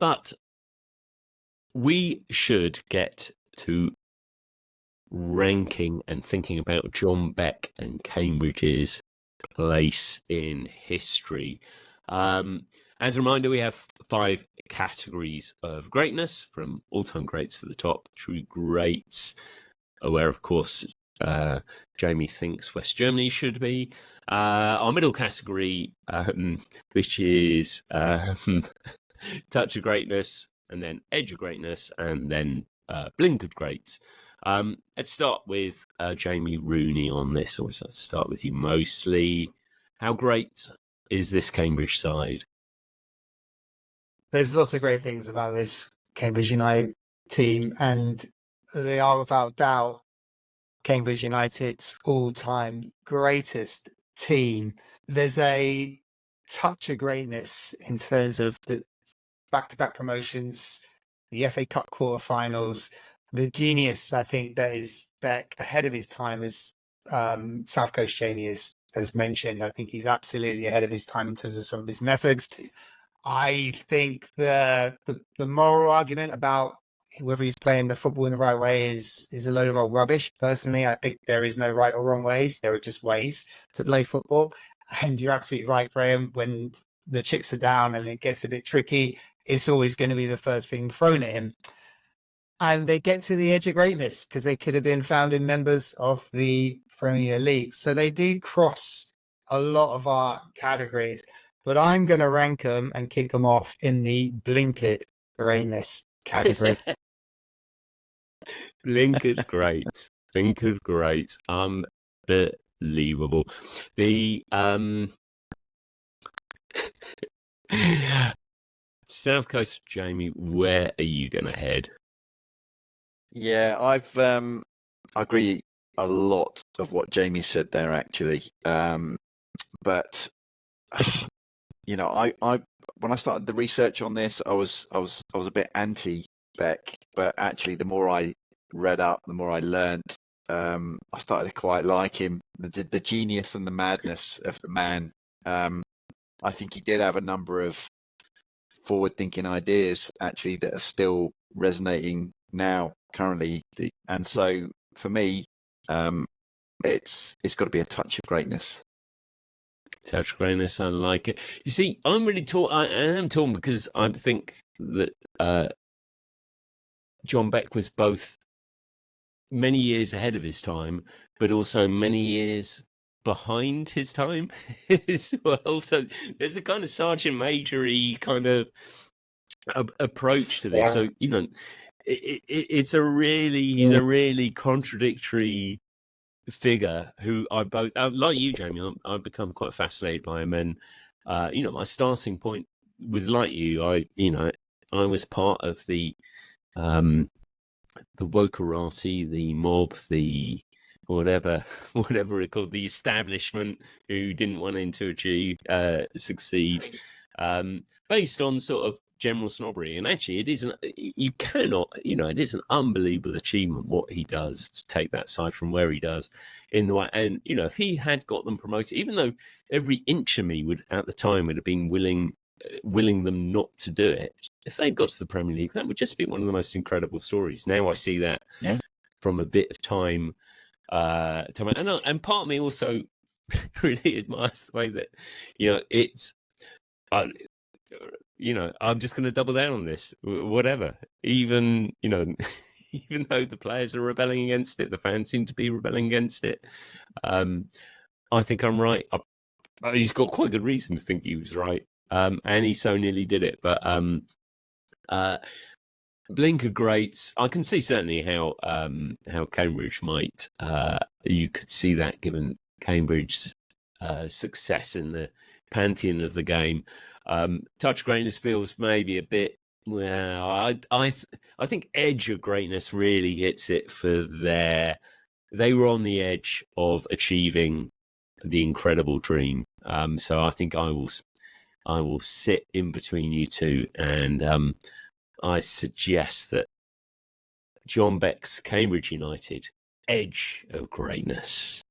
But we should get to ranking and thinking about John Beck and Cambridge's place in history. As a reminder, we have 5 categories of greatness, from all-time greats to the top, true greats, where, of course, Jamie thinks West Germany should be. Our middle category, which is touch of greatness, and then edge of greatness, and then blink of greats. Let's start with Jamie Rooney on this. Always let's start with you mostly. How great is this Cambridge side? There's lots of great things about this Cambridge United team, and they are without doubt Cambridge United's all-time greatest team. There's a touch of greatness in terms of the back-to-back promotions, the FA Cup quarterfinals, the genius, I think, that is Beck ahead of his time, as South Coast Jamie has mentioned. I think he's absolutely ahead of his time in terms of some of his methods. I think the moral argument about whether he's playing the football in the right way is a load of old rubbish. Personally, I think there is no right or wrong ways. There are just ways to play football. And you're absolutely right, Graham. When the chips are down and it gets a bit tricky, it's always going to be the first thing thrown at him. And they get to the edge of greatness because they could have been founding members of the Premier League. So they do cross a lot of our categories. But I'm going to rank them and kick them off in the blinkered greatness category. Blinkered greats. Blinkered greats. Unbelievable. The South Coast, Jamie, where are you going to head? Yeah, I agree a lot of what Jamie said there, actually. But you know, I when I started the research on this, I was a bit anti Beck, but actually, the more I read up, the more I learned. I started to quite like him, the genius and the madness of the man. I think he did have a number of forward-thinking ideas, actually, that are still resonating now, currently. And so, for me, it's got to be a touch of greatness. Touch of greatness, I like it. You see, I'm really torn. I am torn because I think that John Beck was both many years ahead of his time, but also many years behind his time as well. So there's a kind of Sergeant Major-y kind of approach to this. Yeah. So, you know, he's a really contradictory figure who I both, like you, Jamie, I've become quite fascinated by him. And, you know, my starting point was like you. I was part of the wokerati, the mob, the whatever it called, the establishment who didn't want him to succeed, based on sort of general snobbery. And actually, it is an unbelievable achievement what he does to take that side from where he does in the way. And, you know, if he had got them promoted, even though every inch of me would at the time would have been willing them not to do it, if they got to the Premier League, that would just be one of the most incredible stories. Now I see that from a bit of time. And part of me also really admires the way that, you know, it's, you know, I'm just going to double down on this, whatever. Even, you know, even though the players are rebelling against it, the fans seem to be rebelling against it. I think I'm right. He's got quite good reason to think he was right. And he so nearly did it. But blink of greats, I can see certainly how Cambridge might. You could see that given Cambridge's success in the pantheon of the game. Touch greatness feels maybe a bit. Well, I think edge of greatness really hits it for their. They were on the edge of achieving the incredible dream. So I think I will sit in between you two, and I suggest that John Beck's Cambridge United, edge of greatness.